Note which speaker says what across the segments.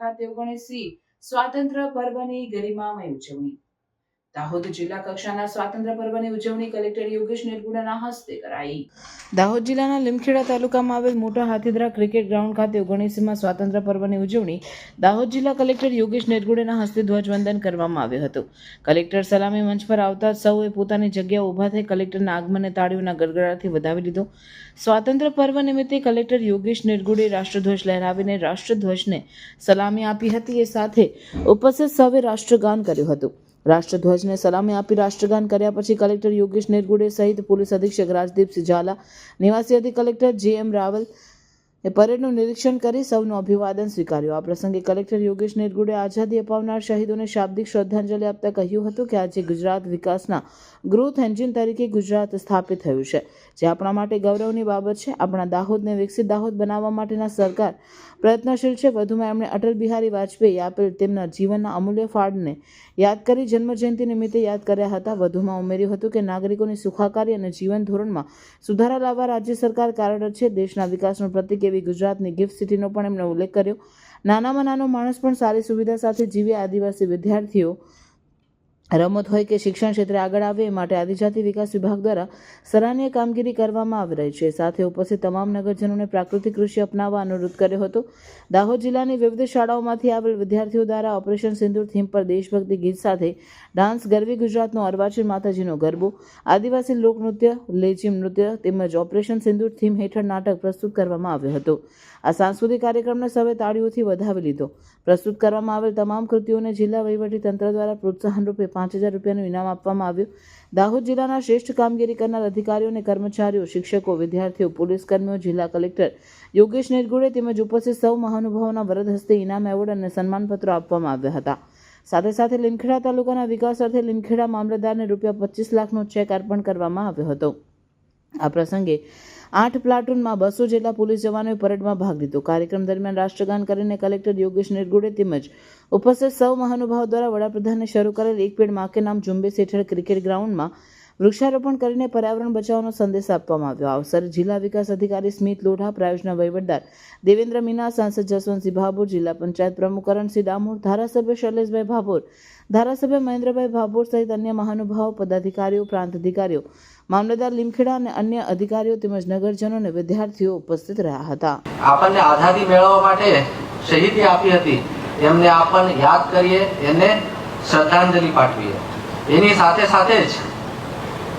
Speaker 1: ખાતે 19મી સ્વાતંત્ર્ય પર્વની ગરિમામય ઉજવણી। દાહોદ જિલ્લા કક્ષાના સ્વાતંત્ર્ય પર્વની ઉજવણી કલેક્ટર યોગેશ નિરગુડાના હસ્તે કરાઈ। દાહોદ જિલ્લાના લીમખેડા તાલુકામાં આવેલ મોટા હાથીદરા ક્રિકેટ ગ્રાઉન્ડ ખાતે 19મી સ્વાતંત્ર્ય પર્વની ઉજવણી દાહોદ જિલ્લા કલેક્ટર યોગેશ નિરગુડાના હસ્તે ધ્વજવંદન કરવામાં આવ્યું હતું। કલેક્ટર સલામી મંચ પર આવતા સૌએ પોતાની જગ્યાએ ઊભા થઈ કલેક્ટરના આગમનને તાળીઓના ગડગડાટથી વધાવી લીધો। સ્વાતંત્ર્ય પર્વ નિમિત્તે કલેક્ટર યોગેશ નિરગુડે રાષ્ટ્રધ્વજ લહેરાવીને રાષ્ટ્રધ્વજને સલામી આપી હતી। એ સાથે ઉપસ્થિત સૌએ રાષ્ટ્રગાન કર્યું હતું। રાષ્ટ્રધ્વજને સલામી આપી રાષ્ટ્રગાન કર્યા પછી કલેક્ટર યોગેશ નિરગુડે સહિત પોલીસ અધિક્ષક રાજદીપસિંહ ઝાલા, નિવાસી અધિક કલેક્ટર જે.એમ. રાવલ એ પરેડનું નિરીક્ષણ કરી સૌનું અભિવાદન સ્વીકાર્યું। આ પ્રસંગે કલેક્ટર યોગેશ નિરગુડે આઝાદી અપાવનાર શહીદોને શાબ્દિક શ્રદ્ધાંજલિ આપતા કહ્યું હતું કે આજે ગુજરાત વિકાસના ગ્રોથ એન્જિન તરીકે ગુજરાત સ્થાપિત થયું છે, જે આપણા માટે ગૌરવની બાબત છે। આપણા દાહોદને વિકસિત દાહોદ બનાવવા માટેના સરકાર પ્રયત્નશીલ છે। વધુમાં એમણે અટલ બિહારી વાજપેયી આપેલ તેમના જીવનના અમૂલ્ય ફાળને યાદ કરી જન્મજયંતિ નિમિત્તે યાદ કર્યા હતા। વધુમાં ઉમેર્યું હતું કે નાગરિકોની સુખાકારી અને જીવન ધોરણમાં સુધારા લાવવા રાજ્ય સરકાર કાર્યરત છે। દેશના વિકાસનું પ્રતીક એવી ગુજરાતની ગિફ્ટ સિટીનો પણ એમણે ઉલ્લેખ કર્યો। નાનામાં નાનો માણસ પણ સારી સુવિધા સાથે જીવે। આદિવાસી વિદ્યાર્થીઓ રમત હોય કે શિક્ષણ ક્ષેત્રે આગળ આવે એ માટે આદિજાતિ વિકાસ વિભાગ દ્વારા સરાહનીય કામગીરી કરવામાં આવી રહી છે। સાથે ઉપસ્થિત તમામ નગરજનોને પ્રાકૃતિક કૃષિ અપનાવવા અનુરોધ કર્યો હતો। દાહોદ જિલ્લાની વિવિધ શાળાઓમાંથી આવેલ વિદ્યાર્થીઓ દ્વારા ઓપરેશન સિંદૂર થીમ પર દેશભક્તિ ગીત સાથે ડાન્સ, ગરવી ગુજરાતનો અર્વાચીન માતાજીનો ગરબો, આદિવાસી લોકનૃત્ય, લેઝિમ નૃત્ય તેમજ ઓપરેશન સિંદૂર થીમ હેઠળ નાટક પ્રસ્તુત કરવામાં આવ્યો હતો। આ સાંસ્કૃતિક કાર્યક્રમને સૌએ તાળીઓથી વધાવી લીધો। પ્રસ્તુત કરવામાં આવેલ તમામ કૃતિઓને જિલ્લા વહીવટી તંત્ર દ્વારા પ્રોત્સાહન રૂપે 5,000 રૂપિયાનું ઇનામ આપવામાં આવ્યું। દાહોદ જિલ્લાના શ્રેષ્ઠ કામગીરી કરનાર અધિકારીઓ અને કર્મચારીઓ, શિક્ષકો, વિદ્યાર્થીઓ, પોલીસ કર્મીઓ, જિલ્લા કલેક્ટર યોગેશ નિરગુડે તેમજ ઉપસ્થિત સૌ મહાનુભાવોના વરદ હસ્તે ઇનામ, એવોર્ડ અને સન્માનપત્રો આપવામાં આવ્યા હતા। સાથે સાથે લીમખેડા તાલુકાના વિકાસ અર્થે લીમખેડા મામલતદારને ₹25 લાખનો ચેક અર્પણ કરવામાં આવ્યો હતો। આ પ્રસંગે 8 પ્લાટૂનમાં 200 જેટલા પોલીસ જવાનોએ પરેડમાં ભાગ લીધો। કાર્યક્રમ દરમિયાન રાષ્ટ્રગાન કરીને કલેક્ટર યોગેશ નિરગુડે તેમજ ઉપસ્થિત સૌ મહાનુભાવો દ્વારા વડાપ્રધાને શરૂ કરેલ એક પેડ માં કે નામ ઝુંબેશ હેઠળ ક્રિકેટ ગ્રાઉન્ડમાં વૃક્ષારોપણ કરીને પર્યાવરણ બચાવવાનો સંદેશ આપવામાં આવ્યો। આ અવસરે જિલ્લા વિકાસ અધિકારી સ્મિત લોઢા, પ્રાયોજના વહીવટદાર દેવેન્દ્ર મીના, સાંસદ જસવંતસિંહ ભાભોર, જિલ્લા પંચાયત પ્રમુખ કરણસિંહ ડામોર, ધારાસભ્ય શૈલેષભાઈ ભાભોર, ધારાસભ્ય મહેન્દ્રભાઈ ભાભોર સહિત અન્ય મહાનુભાવો, પદાધિકારીઓ, પ્રાંત અધિકારીઓ, મામલતદાર લીમખેડા અને અન્ય અધિકારીઓ તેમજ નગરજનો અને વિદ્યાર્થીઓ ઉપસ્થિત રહ્યા હતા।
Speaker 2: આપણને આઝાદી મેળવવા માટે શહીદી આપી હતી, એમને આપણને યાદ કરીએ, એને શ્રદ્ધાંજલિ પાઠવીએ। એની સાથે સાથે જ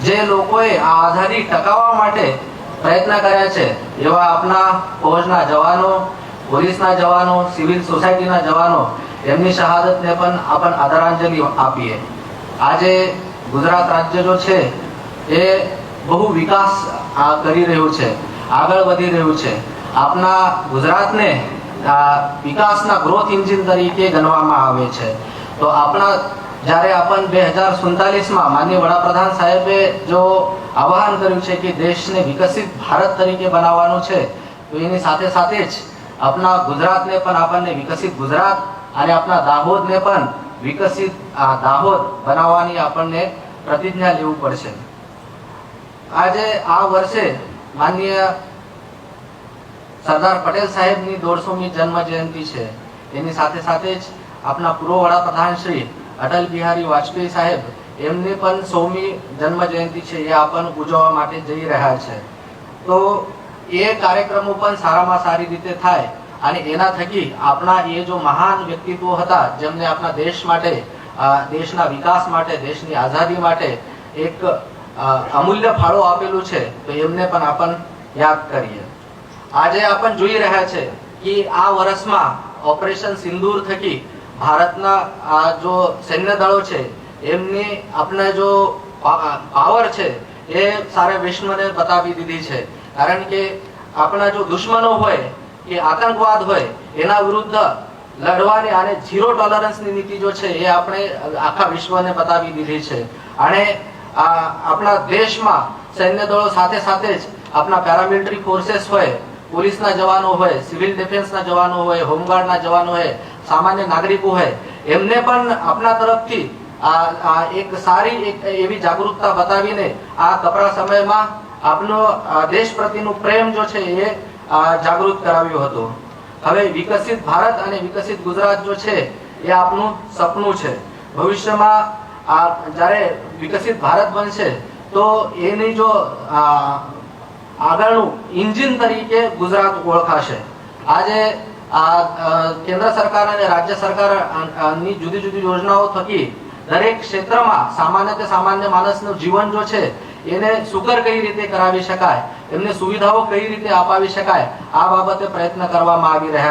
Speaker 2: જે લોકોએ આ આઝાદી ટકાવવા માટે પ્રયત્ન કર્યા છે એવા આપણા ફૌજના જવાનો, પોલીસના જવાનો, સિવિલ સોસાયટીના જવાનો, એમની શહાદતને પણ આપણે આદરાંજલિ આપીએ। આજે ગુજરાત રાજ્ય જો છે એ બહુ વિકાસ કરી રહ્યું છે, આગળ વધી રહ્યું છે। આપણા ગુજરાતને વિકાસના ગ્રોથ એન્જિન તરીકે ગણવામાં આવે છે। તો આપણા જ્યારે આપણ 2047માં માનનીય વડાપ્રધાન સાહેબે જો આહ્વાન કર્યું છે કે દેશને વિકસિત ભારત તરીકે બનાવવાનું છે, તો એની સાથે સાથે જ આપણા ગુજરાતને પણ આપણને વિકસિત ગુજરાત અને આપણા દાહોદને પણ વિકસિત દાહોદ બનાવવાની આપણને પ્રતિજ્ઞા લેવું પડશે। આજે આ વર્ષે માનનીય સરદાર પટેલ સાહેબની 150મી જન્મ જયંતિ છે। એની સાથે સાથે જ આપણા પૂર્વ વડાપ્રધાન શ્રી અટલ બિહારી વાજપેયી સાહેબ, એમની પણ 100મી જન્મ જયંતિ છે, એ આપણને ઉજવવા માટે જઈ રહ્યા છે। તો એ કાર્યક્રમો પણ સારામાં સારી રીતે થાય અને એના થકી આપણા એ જો મહાન વ્યક્તિત્વો હતા જેમને આપણા દેશ માટે, દેશના વિકાસ માટે, દેશની આઝાદી માટે એક અમૂલ્ય ફાળો આપેલું છે, તો એમને પણ આપણે યાદ કરીએ। આજે આપણે જોઈ રહ્યા છે કે આ વર્ષમાં ઓપરેશન સિંદૂર થકી ભારતના જો સૈન્ય દળો છે એમની આપણે જો પાવર છે એ સારા વિશ્વને બતાવી દીધી છે। કારણ કે આપણા જો દુશ્મનો હોય કે આતંકવાદ હોય એના વિરુદ્ધ લડવાની અને ઝીરો ટોલરન્સની નીતિ જો છે એ આપણે આખા વિશ્વને બતાવી દીધી છે। અને આપણા દેશમાં સૈન્ય દળો સાથે સાથે જ આપણા પેરામિલિટરી ફોર્सेस હોય, પોલીસના જવાનો હોય, સિવિલ ડિફેન્સના જવાનો હોય, હોમગાર્ડના જવાનો હોય, સામાન્ય નાગરિકો હોય, એમને પણ આપણા તરફથી એક સારી એવી જાગૃતતા બતાવીને આ કપરા સમયમાં આપનો દેશ પ્રત્યેનો પ્રેમ જો છે એ જાગૃત કરાવ્યો હતો। હવે વિકસિત ભારત અને વિકસિત ગુજરાત જો છે એ આપનું સપનું છે. ભવિષ્યમાં જ્યારે વિકસિત ભારત બનશે તો એની જો આગળનું એન્જિન તરીકે ગુજરાત ઓળખાશે. આજે કેન્દ્ર સરકાર અને રાજ્ય સરકારની જુદી જુદી યોજનાઓ થકી દરેક ક્ષેત્રમાં સામાન્ય માણસનું જીવન જો છે એને સુકર કઈ રીતે કરાવી શકાય, એમને સુવિધાઓ કઈ રીતે અપાવી શકાય, આ બાબતે પ્રયત્ન કરવામાં આવી રહ્યા છે.